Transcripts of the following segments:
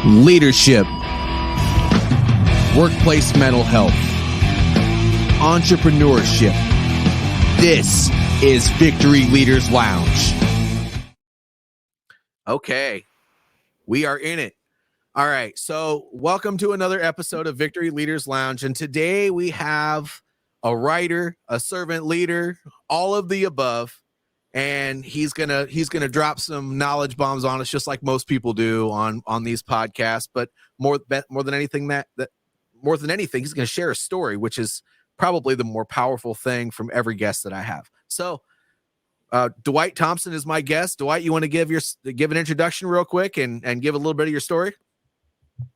leadership, workplace mental health, entrepreneurship. This is Victory Leaders Lounge. Okay, we are in it. All right, so welcome to another episode of Victory Leaders Lounge. And today we have a writer, a servant leader, all of the above. And he's gonna drop some knowledge bombs on us, just like most people do on these podcasts. But more than anything, he's gonna share a story, which is probably the more powerful thing from every guest that I have. So, Dwight Thompson is my guest. Dwight, you want to give an introduction real quick and give a little bit of your story? At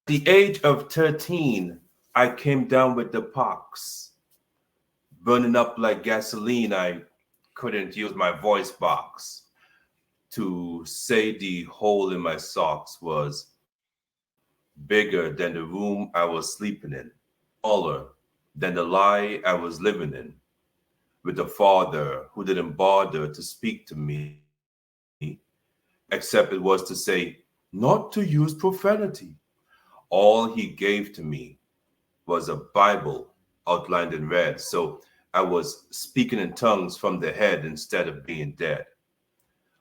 the age of 13, I came down with the pox, burning up like gasoline. I couldn't use my voice box to say the hole in my socks was bigger than the room I was sleeping in, taller than the lie I was living in, with a father who didn't bother to speak to me, except it was to say not to use profanity. All he gave to me was a Bible outlined in red. So I was speaking in tongues from the head instead of being dead.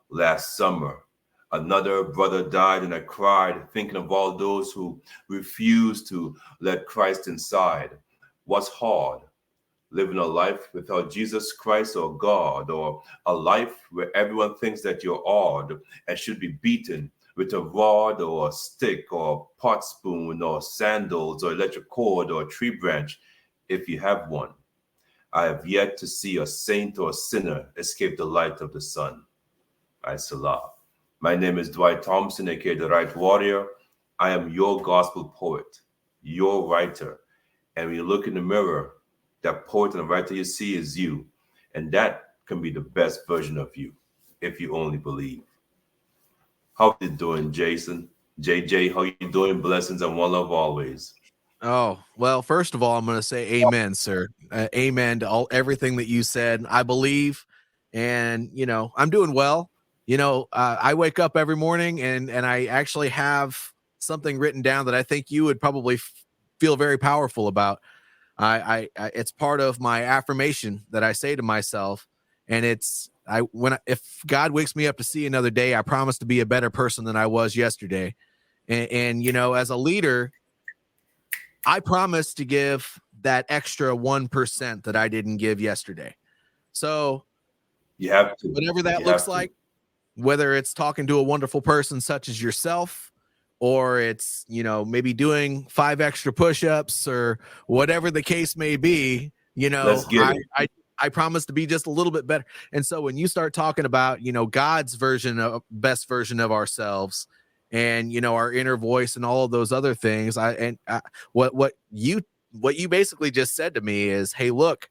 Last summer, another brother died, and I cried, thinking of all those who refused to let Christ inside. What's hard? Living a life without Jesus Christ or God, or a life where everyone thinks that you're odd and should be beaten with a rod or a stick or a pot spoon or sandals or electric cord or a tree branch, if you have one. I have yet to see a saint or a sinner escape the light of the sun. I Salah. My name is Dwight Thompson, aka the Right Warrior. I am your gospel poet, your writer. And when you look in the mirror, that poet and writer you see is you. And that can be the best version of you, if you only believe. How you doing, Jason? JJ, how you doing? Blessings and one love always. Oh, well, first of all, I'm going to say amen, sir. Amen to everything that you said. I believe, and, I'm doing well. I wake up every morning and I actually have something written down that I think you would probably feel very powerful about. It's part of my affirmation that I say to myself, and if God wakes me up to see another day, I promise to be a better person than I was yesterday. And as a leader, I promise to give that extra 1% that I didn't give yesterday. So you have to, whatever that looks like, whether it's talking to a wonderful person such as yourself, or it's, maybe doing 5 extra push-ups or whatever the case may be, Let's get it. I promise to be just a little bit better. And so when you start talking about, God's best version of ourselves, and our inner voice and all of those other things, what you basically just said to me is, hey, look,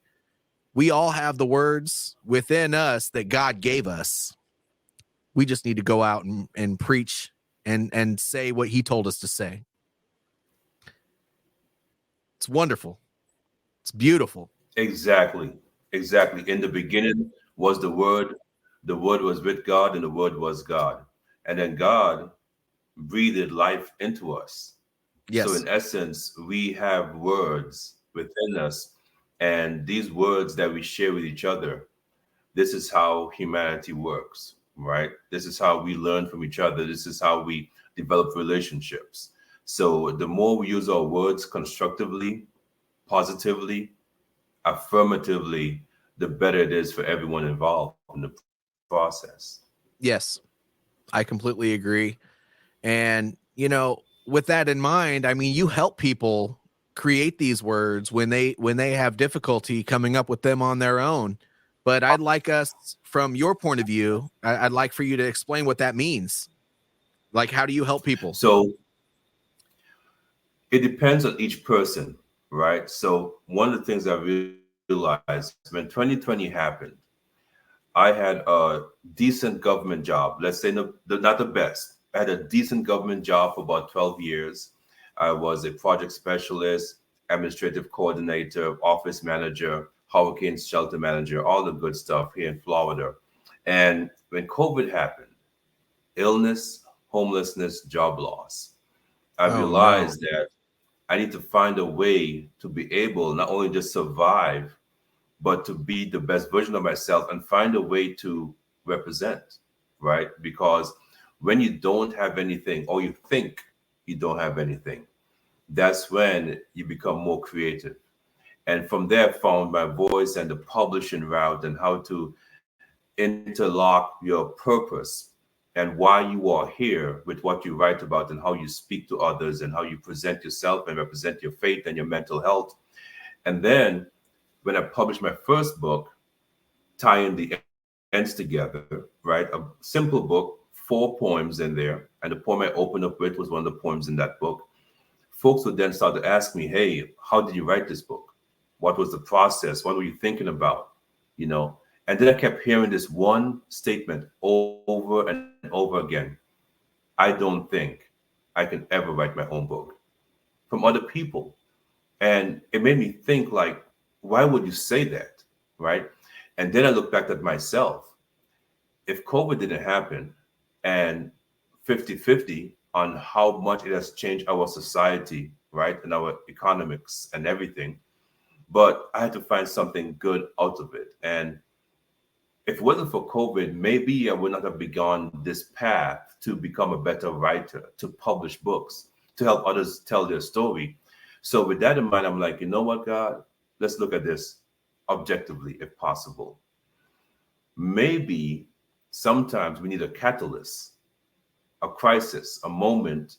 we all have the words within us that God gave us. We just need to go out and preach and say what he told us to say. It's wonderful. It's beautiful. Exactly. In the beginning was the Word was with God, and the Word was God. And then God breathed life into us. Yes. So in essence, we have words within us, and these words that we share with each other, this is how humanity works, right? This is how we learn from each other. This is how we develop relationships. So the more we use our words constructively, positively, affirmatively, the better it is for everyone involved in the process. Yes, I completely agree. And, with that in mind, I mean, you help people create these words when they have difficulty coming up with them on their own. But I'd like us, from your point of view, I'd like for you to explain what that means. Like, how do you help people? So it depends on each person, right? So one of the things I realized when 2020 happened, I had a decent government job. Let's say not the best. I had a decent government job for about 12 years. I was a project specialist, administrative coordinator, office manager, hurricane shelter manager, all the good stuff here in Florida. And when COVID happened, illness, homelessness, job loss. I Oh no. realized that I need to find a way to be able not only just survive, but to be the best version of myself and find a way to represent, right? Because when you don't have anything or you think you don't have anything, that's when you become more creative. And from there, I found my voice and the publishing route and how to interlock your purpose and why you are here with what you write about and how you speak to others and how you present yourself and represent your faith and your mental health. And then when I published my first book, tying the ends together, right? A simple book, 4 poems in there. And the poem I opened up with was one of the poems in that book. Folks would then start to ask me, hey, how did you write this book? What was the process? What were you thinking about? You know, and then I kept hearing this one statement over and over again. I don't think I can ever write my own book, from other people. And it made me think like, why would you say that? Right. And then I looked back at myself. If COVID didn't happen and 50-50 on how much it has changed our society, right, and our economics and everything, but I had to find something good out of it. And if it wasn't for COVID, maybe I would not have begun this path to become a better writer, to publish books, to help others tell their story. So with that in mind, I'm like, you know what, God, let's look at this objectively, if possible. Maybe sometimes we need a catalyst, a crisis, a moment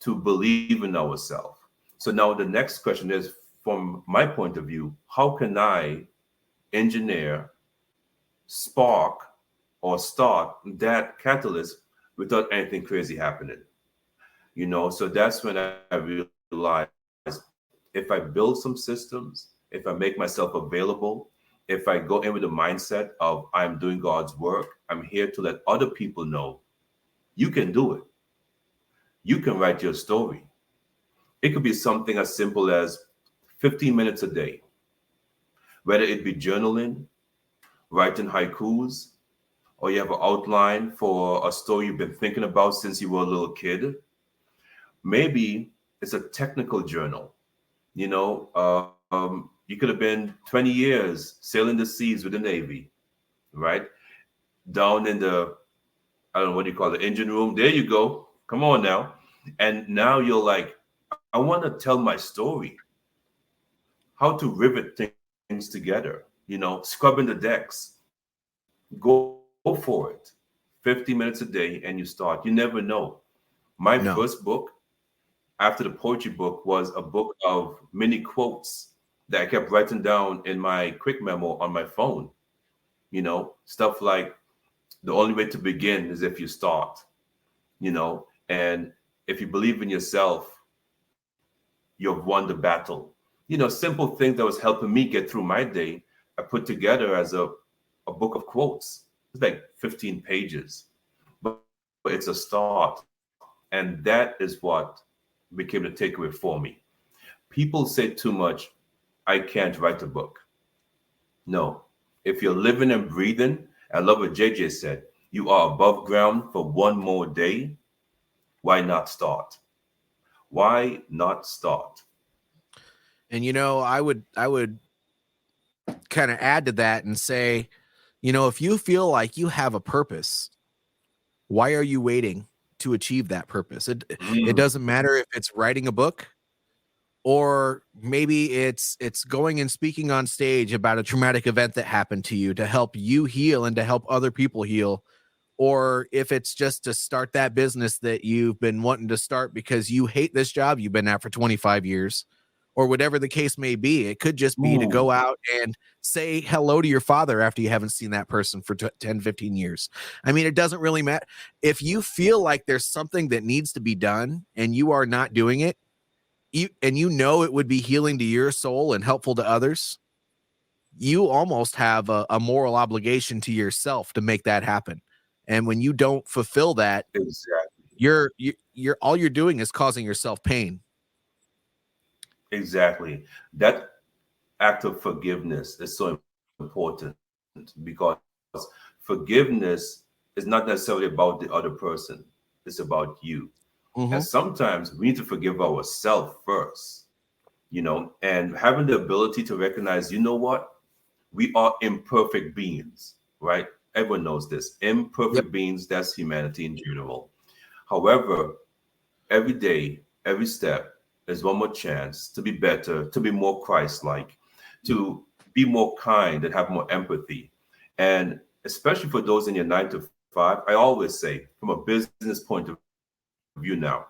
to believe in ourselves. So now the next question is, from my point of view, how can I engineer, spark, or start that catalyst without anything crazy happening? You know, so that's when I realized if I build some systems, if I make myself available, if I go in with the mindset of I'm doing God's work, I'm here to let other people know you can do it. You can write your story. It could be something as simple as 15 minutes a day, whether it be journaling, writing haikus, or you have an outline for a story you've been thinking about since you were a little kid. Maybe it's a technical journal. You know, you could have been 20 years sailing the seas with the Navy, right? Down in the, I don't know what do you call it, engine room. There you go. Come on now. And now you're like, I want to tell my story, how to rivet things together, you know, scrubbing the decks. Go for it. 50 minutes a day and you start. You never know. My first book No. after the poetry book was a book of many quotes that I kept writing down in my quick memo on my phone. You know, stuff like the only way to begin is if you start, you know, and if you believe in yourself, you've won the battle. You know, simple things that was helping me get through my day, I put together as a book of quotes. It's like 15 pages, but it's a start. And that is what became the takeaway for me. People say too much, I can't write a book. No. If you're living and breathing, I love what JJ said, you are above ground for one more day. Why not start? Why not start? And I would kind of add to that and say, if you feel like you have a purpose, why are you waiting to achieve that purpose? It Mm, doesn't matter if it's writing a book, or maybe it's going and speaking on stage about a traumatic event that happened to you to help you heal and to help other people heal, or if it's just to start that business that you've been wanting to start because you hate this job you've been at for 25 years, or whatever the case may be. It could just be to ooh, go out and say hello to your father after you haven't seen that person for 10, 15 years. I mean, it doesn't really matter. If you feel like there's something that needs to be done and you are not doing it, and it would be healing to your soul and helpful to others, you almost have a moral obligation to yourself to make that happen. And when you don't fulfill that, exactly. you're all you're doing is causing yourself pain. Exactly. That act of forgiveness is so important because forgiveness is not necessarily about the other person. It's about It's about you. Mm-hmm. And sometimes we need to forgive ourselves first, and having the ability to recognize, you know what? We are imperfect beings, right? Everyone knows this. Yep. Imperfect beings, that's humanity in general. However, every day, every step is one more chance to be better, to be more Christ-like, to be more kind and have more empathy. And especially for those in your 9 to 5, I always say, from a business point of view now,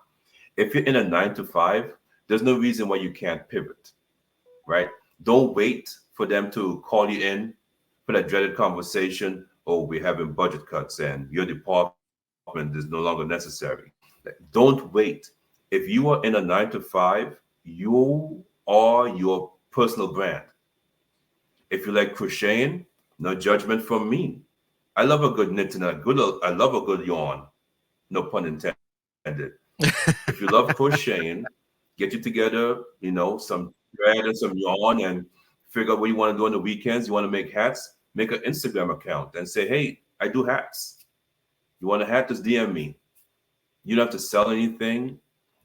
if you're in a 9 to 5, there's no reason why you can't pivot, right? Don't wait for them to call you in for that dreaded conversation. Oh, we're having budget cuts and your department is no longer necessary. Don't wait. If you are in a 9 to 5, you are your personal brand. If you like crocheting, no judgment from me. I love a good knit and I love a good yarn. No pun intended. If you love crocheting, get you together, some thread and some yarn and figure out what you want to do on the weekends. You want to make hats, make an Instagram account and say, hey, I do hats. You want a hat? Just DM me. You don't have to sell anything.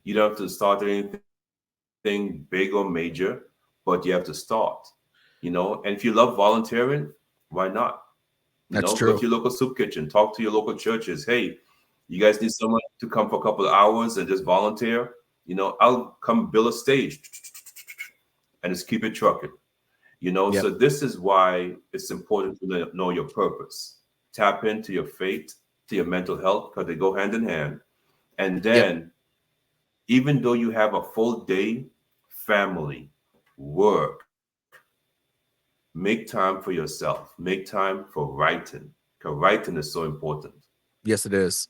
You don't have to start anything big or major, but you have to start, And if you love volunteering, why not? That's Go to true. your local soup kitchen, talk to your local churches. Hey, you guys need someone to come for a couple of hours and just volunteer? I'll come build a stage and just keep it trucking. Yep. So this is why it's important to know your purpose. Tap into your faith, to your mental health, because they go hand in hand. And Yep. then, even though you have a full day, family, work, make time for yourself. Make time for writing, because writing is so important. Yes, it is.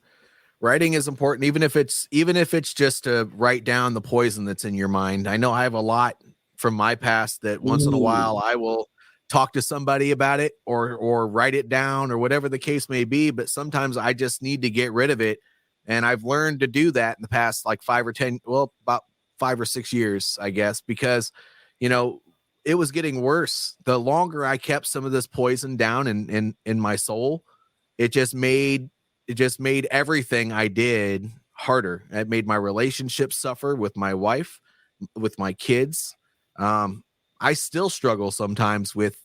Writing is important, even if it's just to write down the poison that's in your mind. I know I have a lot from my past that once in a while Ooh. I will talk to somebody about it or write it down or whatever the case may be, but sometimes I just need to get rid of it. And I've learned to do that in the past like 5 or 10, well, about 5 or 6 years, I guess, because you know, it was getting worse. The longer I kept some of this poison down in my soul, it just made everything I did harder. It made my relationships suffer with my wife, with my kids. Um, I still struggle sometimes with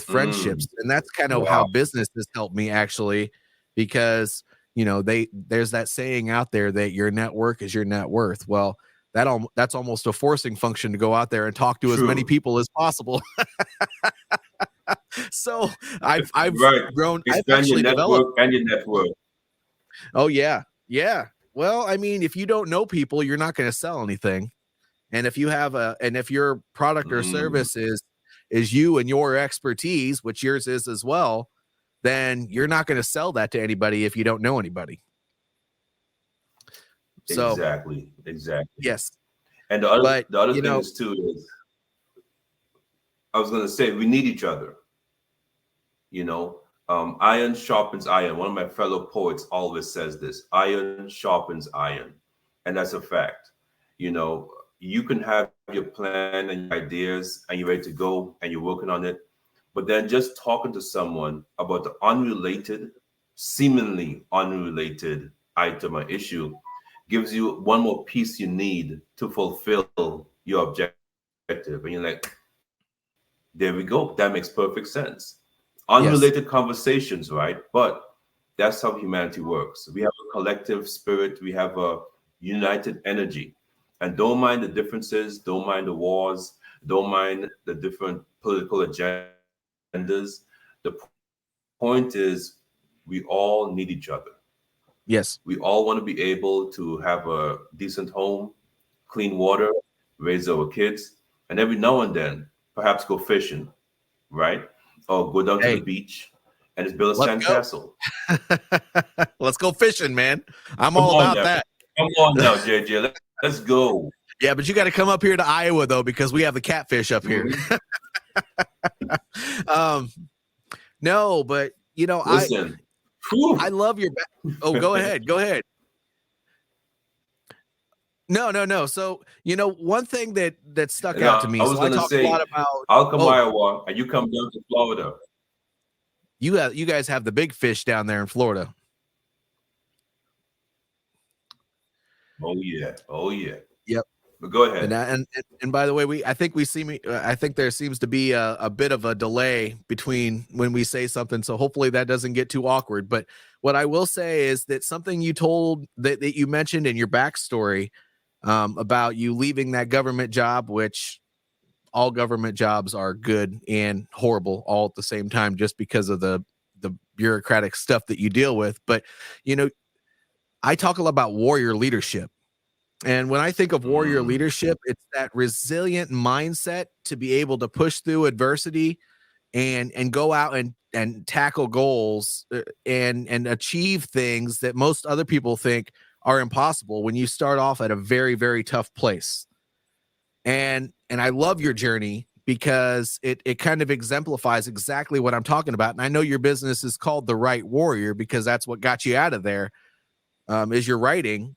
friendships, Mm. and that's kind of how Wow. business has helped me actually, because there's that saying out there that your network is your net worth. Well, that's almost a forcing function to go out there and talk to as many True. people as possible. So I've Right. grown. I've Expand your actually developed. network and your network. Oh yeah. Yeah. Well, I mean, if you don't know people, you're not going to sell anything. And if your product or Mm. service is you and your expertise, which yours is as well, then you're not going to sell that to anybody if you don't know anybody. So, Exactly. yes. And the other But, the other thing is too is I was gonna say we need each other. You know, iron sharpens iron. One of my fellow poets always says this: iron sharpens iron, and that's a fact. You can have your plan and your ideas, and you're ready to go, and you're working on it, but then just talking to someone about the seemingly unrelated item or issue gives you one more piece you need to fulfill your objective. And you're like, there we go. That makes perfect sense. Unrelated yes. conversations, right? But that's how humanity works. We have a collective spirit, we have a united energy. And don't mind the differences, don't mind the wars, don't mind the different political agendas. The point is, we all need each other. We all want to Yes. be able to have a decent home, clean water, raise our kids, and every now and then, perhaps go fishing, right? Or go down to the Hey, beach and just build a let's go. sandcastle. Let's go fishing, man. I'm Come all on about now. that. Come on now, JJ. Let's go. Yeah, but you got to come up here to Iowa though, because we have the catfish up here. Mhm. um, no, but Listen. I Whew. love your oh, go ahead. Go ahead. No, no, no. So, one thing that stuck And out I to was me. gonna So I talk a say, lot about, I'll come oh, Iowa and you come down to Florida. you guys have the big fish down there in Florida. Oh yeah. Oh yeah. Yep. But go And, ahead. and by the way, I think there seems to be a bit of a delay between when we say something. So hopefully that doesn't get too awkward. But what I will say is that something you told that you mentioned in your backstory, about you leaving that government job, which all government jobs are good and horrible all at the same time, just because of the bureaucratic stuff that you deal with. But, you know, I talk a lot about warrior leadership. And when I think of warrior Mm. leadership, it's that resilient mindset to be able to push through adversity and go out and tackle goals, and achieve things that most other people think are impossible when you start off at a very, very tough place. And I love your journey because it kind of exemplifies exactly what I'm talking about. And I know your business is called The Right Warrior because that's what got you out of there, is your writing,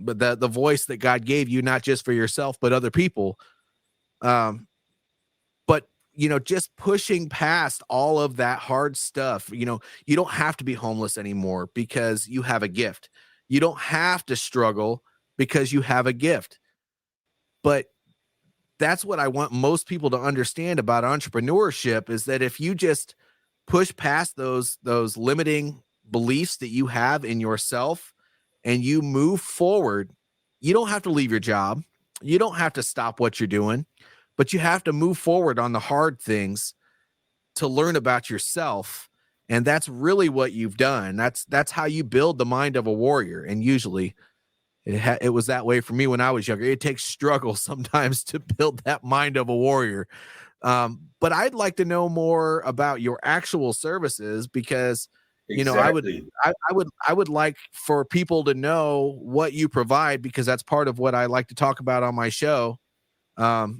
but the voice that God gave you, not just for yourself but other people. Um, but just pushing past all of that hard stuff. You don't have to be homeless anymore because you have a gift. You don't have to struggle because you have a gift. But that's what I want most people to understand about entrepreneurship, is that if you just push past those limiting beliefs that you have in yourself and you move forward, you don't have to leave your job. You don't have to stop what you're doing, but you have to move forward on the hard things to learn about yourself. And that's really what you've done. That's how you build the mind of a warrior. And usually it was that way for me when I was younger. It takes struggle sometimes to build that mind of a warrior. But I'd like to know more about your actual services because, I would, Exactly. I would like for people to know what you provide, because that's part of what I like to talk about on my show.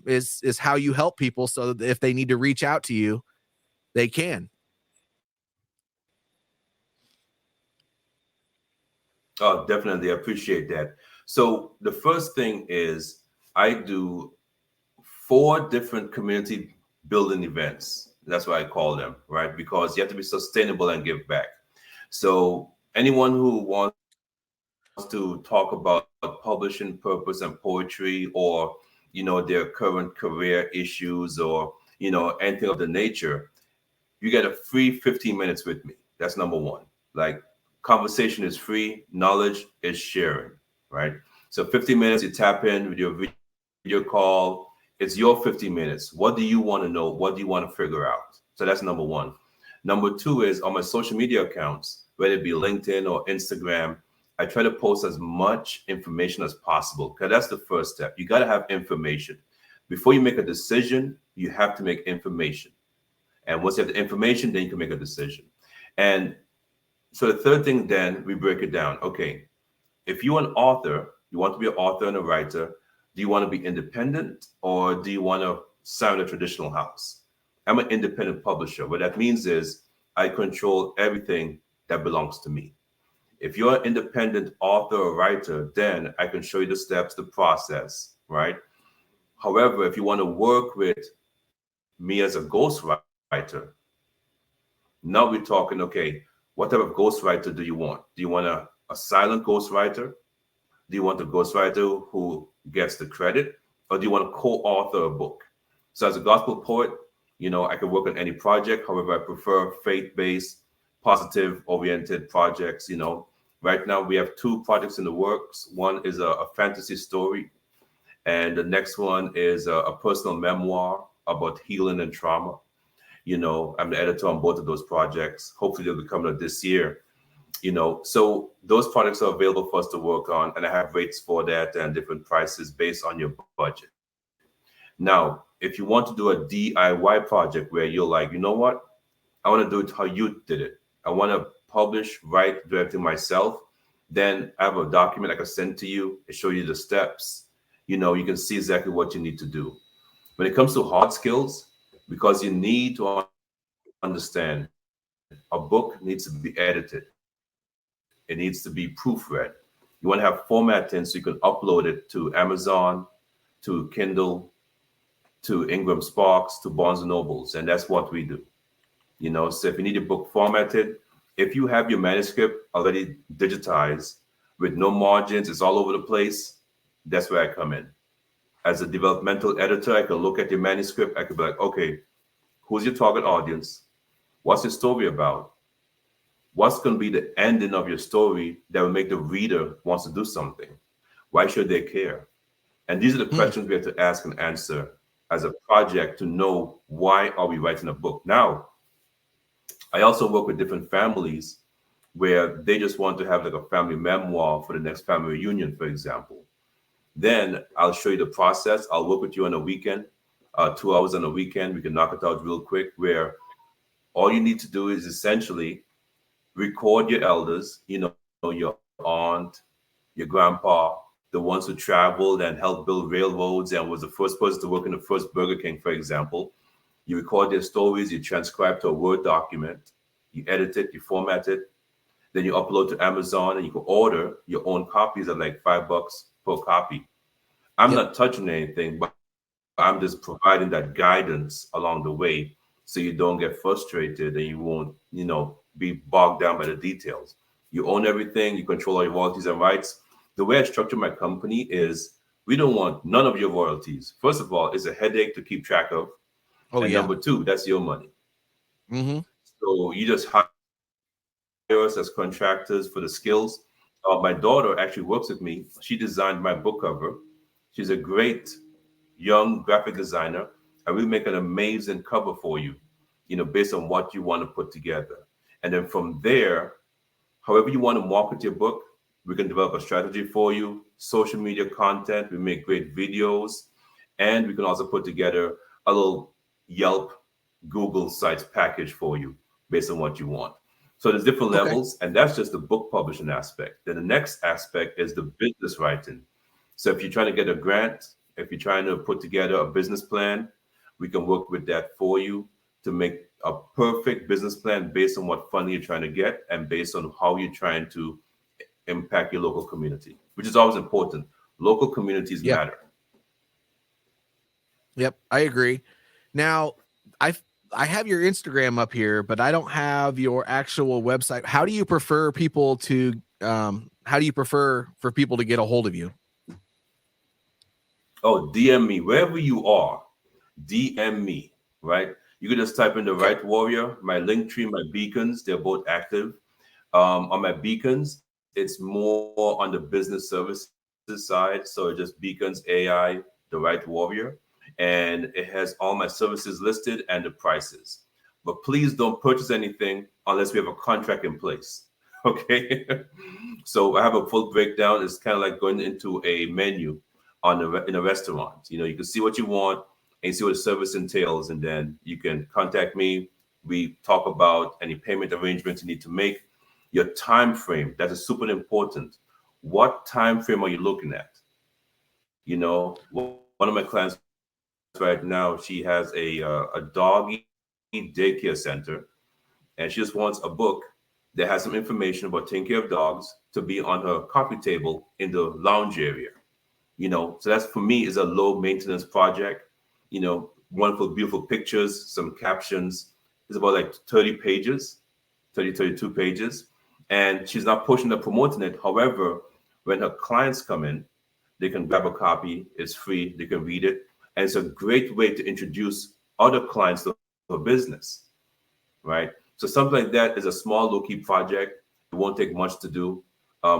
Is how you help people so that if they need to reach out to you, they can. Oh, definitely. I appreciate that. So the first thing is I do 4 different community building events. That's what I call them, right? Because you have to be sustainable and give back. So anyone who wants to talk about publishing purpose and poetry, or their current career issues, or anything of the nature, you get a free 15 minutes with me. That's number one. Like, conversation is free, knowledge is sharing, right? So 15 minutes, you tap in with your video call. It's your 15 minutes. What do you want to know? What do you want to figure out? So that's number one. Number two is on my social media accounts, whether it be LinkedIn or Instagram, I try to post as much information as possible, because that's the first step. You got to have information. Before you make a decision, you have to make information. And once you have the information, then you can make a decision. And so the third thing, then we break it down. Okay, if you're an author, you want to be an author and a writer, do you want to be independent, or do you want to sign a traditional house? I'm an independent publisher. What that means is I control everything that belongs to me. If you're an independent author or writer, then I can show you the steps, the process, right? However, if you want to work with me as a ghostwriter, now we're talking, okay, what type of ghostwriter do you want? Do you want a silent ghostwriter? Do you want a ghostwriter who gets the credit? Or do you want to co-author a book? So as a gospel poet, I can work on any project. However, I prefer faith-based, positive-oriented projects. Right now we have 2 projects in the works. One is a fantasy story, and the next one is a personal memoir about healing and trauma. I'm the editor on both of those projects. Hopefully they'll be coming out this year. So those products are available for us to work on, and I have rates for that and different prices based on your budget. Now, if you want to do a DIY project where you're like, you know what, I want to do it how you did it, I want to publish, write, do everything myself, then I have a document I can send to you. It shows you the steps. You can see exactly what you need to do. When it comes to hard skills, because you need to understand, a book needs to be edited. It needs to be proofread. You want to have formatting so you can upload it to Amazon, to Kindle, to Ingram Sparks, to Barnes and Nobles, and that's what we do. So if you need your book formatted, if you have your manuscript already digitized with no margins, it's all over the place, that's where I come in. As a developmental editor, I could look at your manuscript. I could be like, okay, who's your target audience? What's your story about? What's going to be the ending of your story that will make the reader wants to do something? Why should they care? And these are the questions we have to ask and answer as a project to know why are we writing a book. Now, I also work with different families where they just want to have like a family memoir for the next family reunion, for example. Then I'll show you the process. I'll work with you on a weekend, 2 hours on a weekend. We can knock it out real quick, where all you need to do is essentially record your elders, your aunt, your grandpa, the ones who traveled and helped build railroads and was the first person to work in the first Burger King, for example. You record their stories, you transcribe to a Word document, you edit it, you format it, then you upload to Amazon, and you can order your own copies at like $5 per copy. I'm not touching anything, but I'm just providing that guidance along the way so you don't get frustrated and you won't, be bogged down by the details. You own everything, you control all your royalties and rights. The way I structure my company is we don't want none of your royalties. First of all, it's a headache to keep track of. And number two, that's your money. Mm-hmm. So you just hire us as contractors for the skills. My daughter actually works with me. She designed my book cover. She's a great young graphic designer. I will make an amazing cover for you, based on what you want to put together. And then from there, however you want to market your book, we can develop a strategy for you, social media content. We make great videos, and we can also put together a little Yelp, Google Sites package for you based on what you want. So there's different levels, and that's just the book publishing aspect. Then the next aspect is the business writing. So if you're trying to get a grant, if you're trying to put together a business plan, we can work with that for you to make a perfect business plan based on what funding you're trying to get and based on how you're trying to impact your local community, which is always important. Local communities matter. Yep, I agree. Now, I have your Instagram up here, but I don't have your actual website. How do you prefer people to for people to get a hold of you? Oh, DM me wherever you are. DM me, right? You can just type in the Right Warrior, my link tree, my beacons. They're both active. On my beacons, it's more on the business services side. So it just beacons AI, the Right Warrior, and it has all my services listed and the prices. But please don't purchase anything unless we have a contract in place. Okay. So I have a full breakdown. It's kind of like going into a menu in a restaurant. You can see what you want and see what the service entails, and then you can contact me. We talk about any payment arrangements you need to make. Your time frame, that is super important. What time frame are you looking at? One of my clients right now, she has a doggy daycare center, and she just wants a book that has some information about taking care of dogs to be on her coffee table in the lounge area. So that's, for me, is a low maintenance project. Wonderful, beautiful pictures, some captions. It's about like 32 pages. And she's not pushing or promoting it. However, when her clients come in, they can grab a copy. It's free. They can read it. And it's a great way to introduce other clients to her business, right? So something like that is a small, low-key project. It won't take much to do.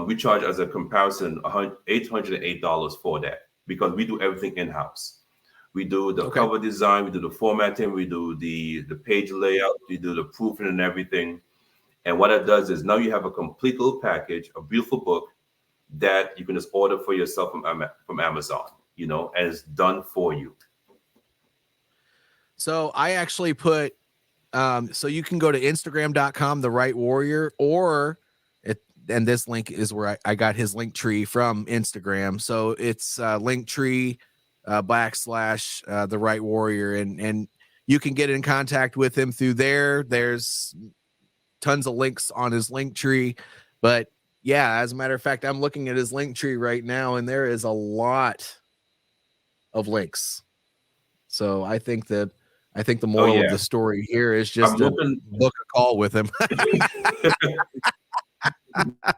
We charge, as a comparison, $808 for that, because we do everything in-house. We do the cover design, we do the formatting, we do the page layout, we do the proofing and everything. And what it does is now you have a complete little package, a beautiful book that you can just order for yourself from Amazon, and it's done for you. So I actually put, so you can go to Instagram.com, The Right Warrior, and this link is where I got his link tree from Instagram. So it's Linktree / The Right Warrior, and you can get in contact with him through there. There's tons of links on his link tree, but yeah, as a matter of fact, I'm looking at his link tree right now, and there is a lot of links. So I think the moral of the story here is just book a call with him.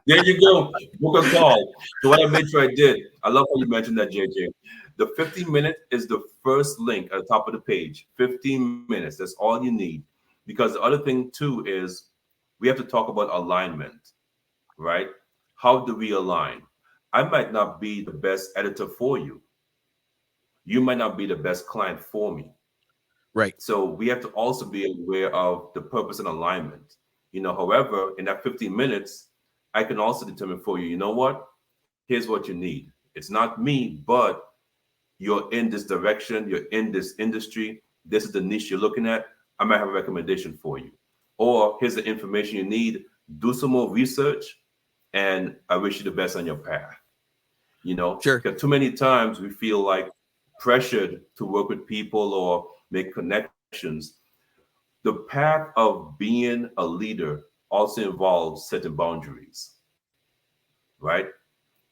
There you go. Book a call. So what I made sure I did, I love how you mentioned that, JJ. The 15 minute is the first link at the top of the page. 15 minutes. That's all you need. Because the other thing too is we have to talk about alignment, right? How do we align? I might not be the best editor for you. You might not be the best client for me. Right. So we have to also be aware of the purpose and alignment. However, in that 15 minutes, I can also determine for you, you know what? Here's what you need. It's not me, but you're in this direction, you're in this industry, this is the niche you're looking at. I might have a recommendation for you. Or here's the information you need. Do some more research, and I wish you the best on your path. Sure. Because too many times we feel like pressured to work with people or make connections. The path of being a leader also involves setting boundaries, right?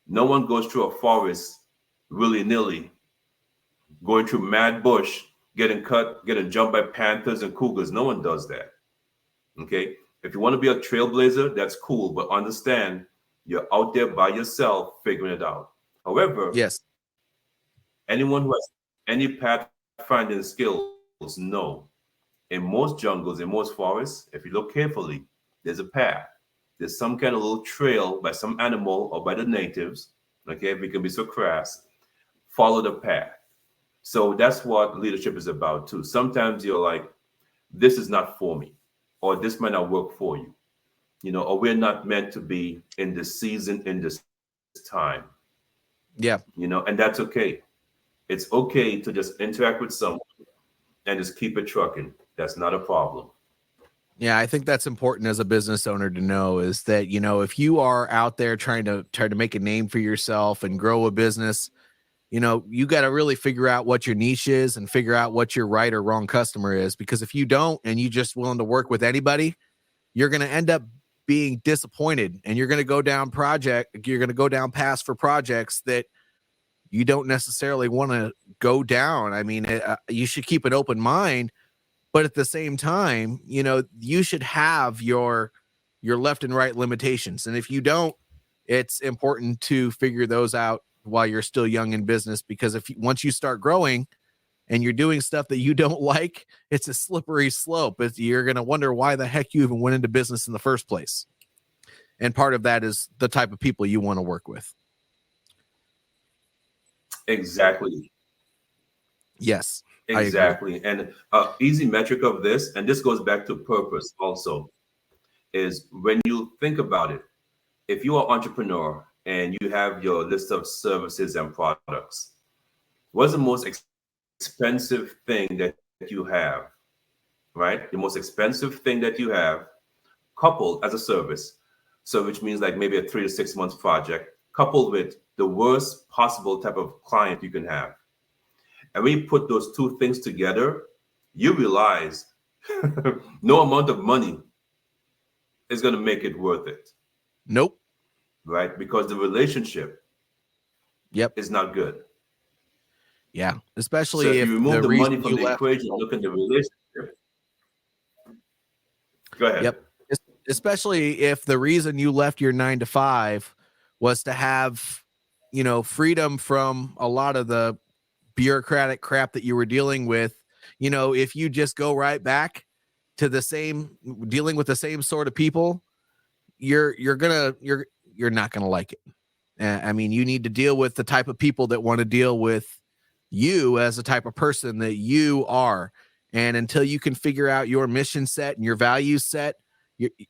No one goes through a forest willy-nilly, going through mad bush, getting cut, getting jumped by panthers and cougars. No one does that. Okay? If you want to be a trailblazer, that's cool, but understand you're out there by yourself figuring it out. However, Yes. anyone who has any pathfinding skills know in most jungles, in most forests, if you look carefully, there's a path. There's some kind of little trail by some animal or by the natives. Okay, if we can be so crass, follow the path. So that's what leadership is about too. Sometimes you're like, this is not for me, or this might not work for you, or we're not meant to be in this season, in this time, Yeah. and that's okay. It's okay to just interact with someone and just keep it trucking. That's not a problem. Yeah, I think that's important as a business owner to know is that, if you are out there trying to make a name for yourself and grow a business, you got to really figure out what your niche is and figure out what your right or wrong customer is. Because if you don't, and you just willing to work with anybody, you're going to end up being disappointed, and you're going to go down paths for projects that you don't necessarily want to go down. I mean, you should keep an open mind, but at the same time, you should have your left and right limitations. And if you don't, it's important to figure those out while you're still young in business, because once you start growing and you're doing stuff that you don't like, it's a slippery slope. You're going to wonder why the heck you even went into business in the first place. And part of that is the type of people you want to work with. Exactly. Yes. Exactly. And easy metric of this, and this goes back to purpose also, is when you think about it, if you are an entrepreneur and you have your list of services and products, what's the most expensive thing that you have, right? The most expensive thing that you have, coupled as a service. So which means like maybe a 3 to 6 months project, coupled with the worst possible type of client you can have. And when you put those two things together, you realize no amount of money is going to make it worth it. Nope. Right? Because the relationship is not good. Yeah. Especially so if if you remove the money from the equation, look at the relationship. Go ahead. Yep. Especially if the reason you left your 9 to 5 was to have, freedom from a lot of the bureaucratic crap that you were dealing with. If you just go right back to dealing with the same sort of people, you're not gonna like it. I mean, you need to deal with the type of people that want to deal with you as a type of person that you are. And until you can figure out your mission set and your value set,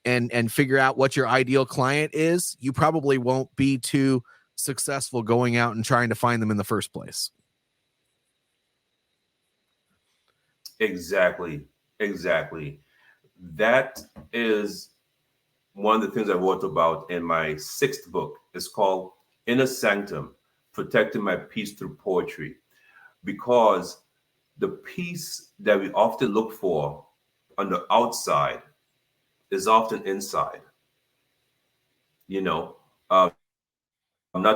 and figure out what your ideal client is, you probably won't be too successful going out and trying to find them in the first place. Exactly. That is one of the things I wrote about in my 6th book. It's called Inner Sanctum, Protecting My Peace Through Poetry. Because the peace that we often look for on the outside is often inside. Not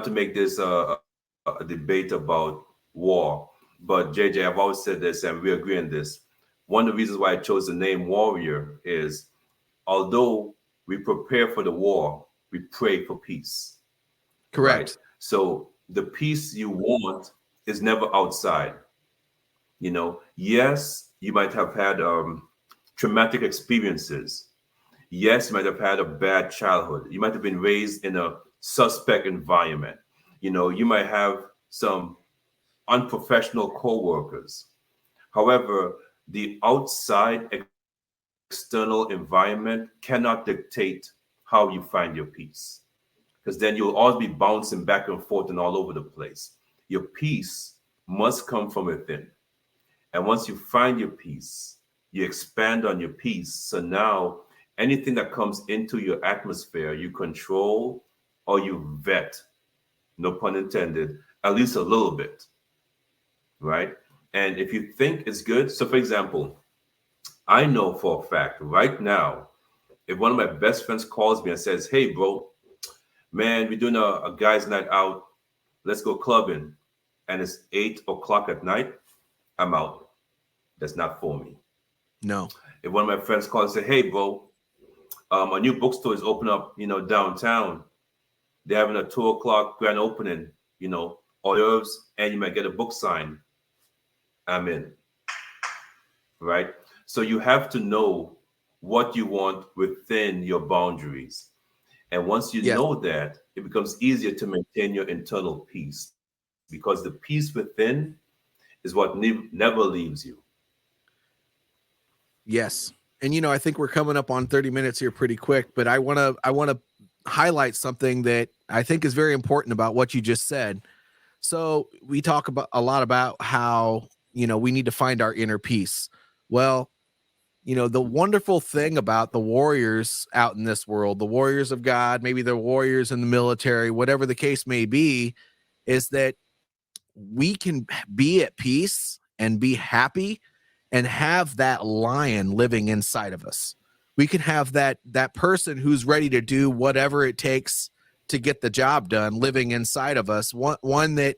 to make this a debate about war, but JJ, I've always said this, and we agree on this. One of the reasons why I chose the name warrior is, although we prepare for the war, we pray for peace, right? Correct. So the peace you want is never outside. Yes, you might have had traumatic experiences. Yes, you might have had a bad childhood. You might have been raised in a suspect environment. You might have some unprofessional co-workers. However, the outside external environment cannot dictate how you find your peace, because then you'll always be bouncing back and forth and all over the place. Your peace must come from within. And once you find your peace, you expand on your peace. So now anything that comes into your atmosphere, you control or you vet, no pun intended, at least a little bit, right? And if you think it's good, so for example, I know for a fact right now, if one of my best friends calls me and says, "Hey, bro, man, we're doing a guy's night out, let's go clubbing," and it's 8 o'clock at night, I'm out. That's not for me. No. If one of my friends calls and say, "Hey, bro, a new bookstore is open up, downtown. They're having a 2 o'clock grand opening, hors d'oeuvres, and you might get a book signed," I'm in, right? So you have to know what you want within your boundaries. And once you Yes. know that, it becomes easier to maintain your internal peace, because the peace within is what never leaves you. Yes. And I think we're coming up on 30 minutes here pretty quick, but I want to highlight something that I think is very important about what you just said. So we talk about a lot about how, we need to find our inner peace. Well, the wonderful thing about the warriors out in this world, the warriors of God, maybe the warriors in the military, whatever the case may be, is that we can be at peace and be happy and have that lion living inside of us. We can have that person who's ready to do whatever it takes to get the job done living inside of us. One that,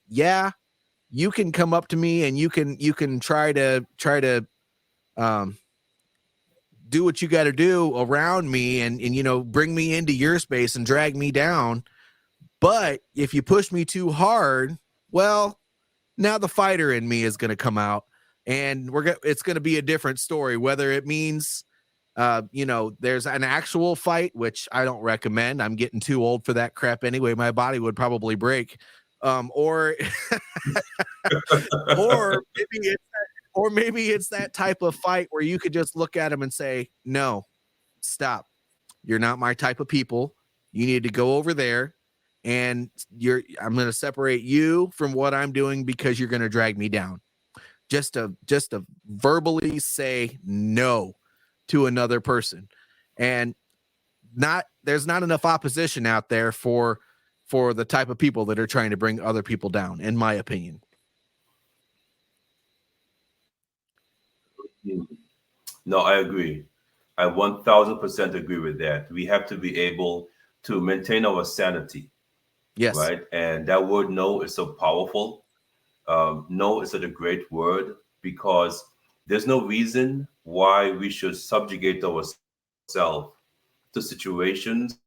yeah, you can come up to me and you can try to um do what you got to do around me and bring me into your space and drag me down. But if you push me too hard, well, now the fighter in me is going to come out, and it's going to be a different story, whether it means there's an actual fight, which I don't recommend. I'm getting too old for that crap anyway. My body would probably break. Or or maybe it's that type of fight where you could just look at him and say, "No, stop. You're not my type of people. You need to go over there, and I'm going to separate you from what I'm doing because you're going to drag me down." Just to verbally say no to another person. And there's not enough opposition out there for the type of people that are trying to bring other people down, in my opinion. No, I agree. I 1000% agree with that. We have to be able to maintain our sanity, Yes. right? And that word "no" is so powerful. No is such a great word, because there's no reason why we should subjugate ourselves to situations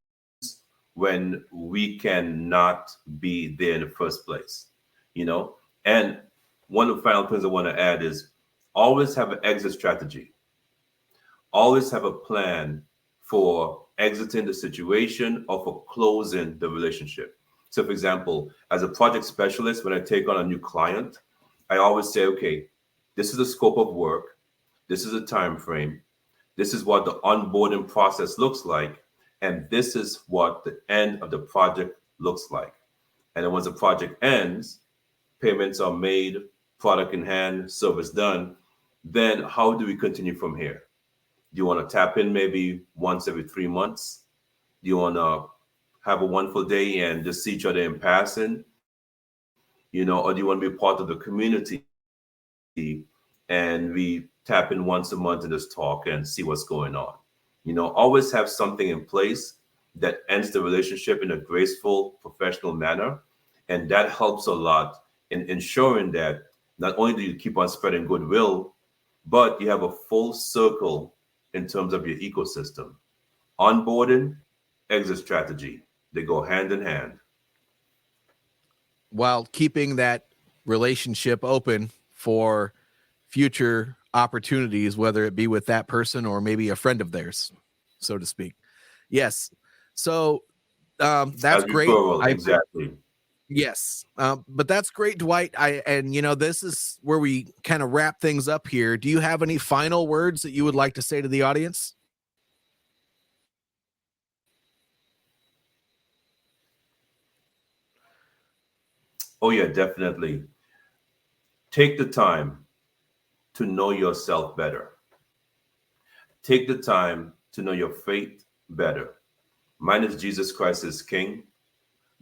when we cannot be there in the first place, And one of the final things I want to add is always have an exit strategy. Always have a plan for exiting the situation or for closing the relationship. So, for example, as a project specialist, when I take on a new client, I always say, okay, this is the scope of work. This is a time frame. This is what the onboarding process looks like. And this is what the end of the project looks like. And then once the project ends, payments are made, product in hand, service done. Then how do we continue from here? Do you want to tap in maybe once every 3 months? Do you want to have a wonderful day and just see each other in passing? Or do you want to be part of the community and we tap in once a month and just talk and see what's going on? Always have something in place that ends the relationship in a graceful, professional manner. And that helps a lot in ensuring that not only do you keep on spreading goodwill, but you have a full circle in terms of your ecosystem. Onboarding, exit strategy. They go hand in hand. While keeping that relationship open for future opportunities, whether it be with that person or maybe a friend of theirs, so to speak. Yes. So that's As great. referral, exactly. Yes. But that's great, Dwight. And this is where we kind of wrap things up here. Do you have any final words that you would like to say to the audience? Oh, yeah, definitely. Take the time to know yourself better. Take the time to know your faith better. Mine is Jesus Christ is King.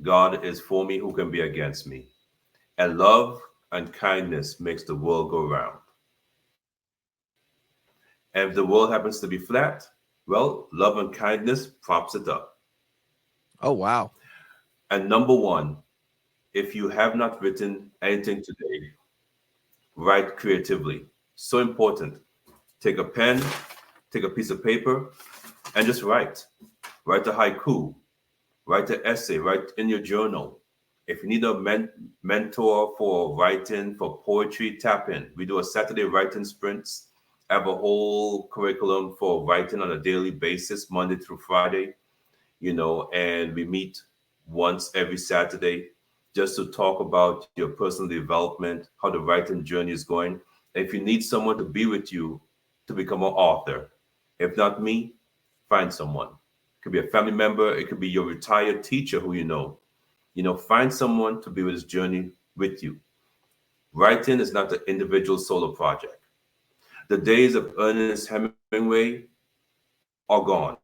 God is for me. Who can be against me? And love and kindness makes the world go round. And if the world happens to be flat, well, love and kindness props it up. Oh, wow. And number one, if you have not written anything today, write creatively. So important. Take a pen, take a piece of paper, and just write. Write a haiku, write an essay, write in your journal. If you need a mentor for writing, for poetry, tap in. We do a Saturday writing sprints. I have a whole curriculum for writing on a daily basis, Monday through Friday, and we meet once every Saturday just to talk about your personal development, how the writing journey is going. If you need someone to be with you to become an author, if not me, find someone. It could be a family member, it could be your retired teacher who you know. Find someone to be with this journey with you. Writing is not an individual solo project. The days of Ernest Hemingway are gone.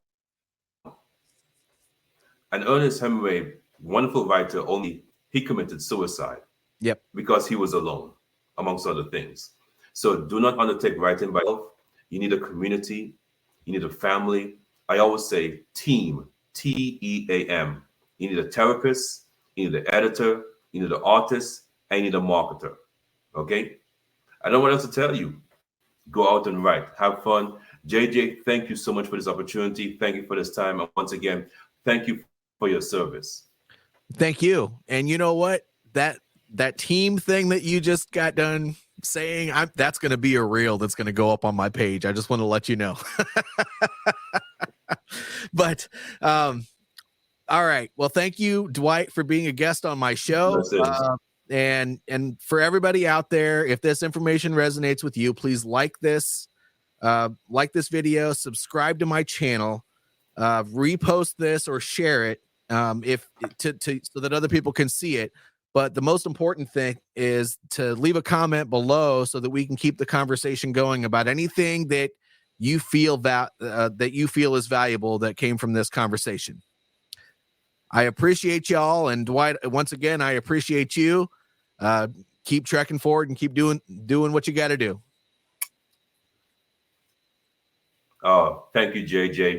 And Ernest Hemingway, wonderful writer, only he committed suicide. Yep. Because he was alone, amongst other things. So do not undertake writing by yourself. You need a community. You need a family. I always say team, TEAM. You need a therapist. You need an editor. You need an artist. And you need a marketer. Okay? I don't know what else to tell you. Go out and write. Have fun. JJ, thank you so much for this opportunity. Thank you for this time. And once again, thank you for your service. Thank you. And you know what? That team thing that you just got done saying, that's going to be a reel that's going to go up on my page. I just want to let you know. But all right. Well, thank you, Dwight, for being a guest on my show. And for everybody out there, if this information resonates with you, please like this video, subscribe to my channel, repost this or share it so that other people can see it. But the most important thing is to leave a comment below so that we can keep the conversation going about anything that you feel that you feel is valuable that came from this conversation. I appreciate y'all, and Dwight, once again, I appreciate you. Keep trekking forward and keep doing what you got to do. Oh, thank you, JJ.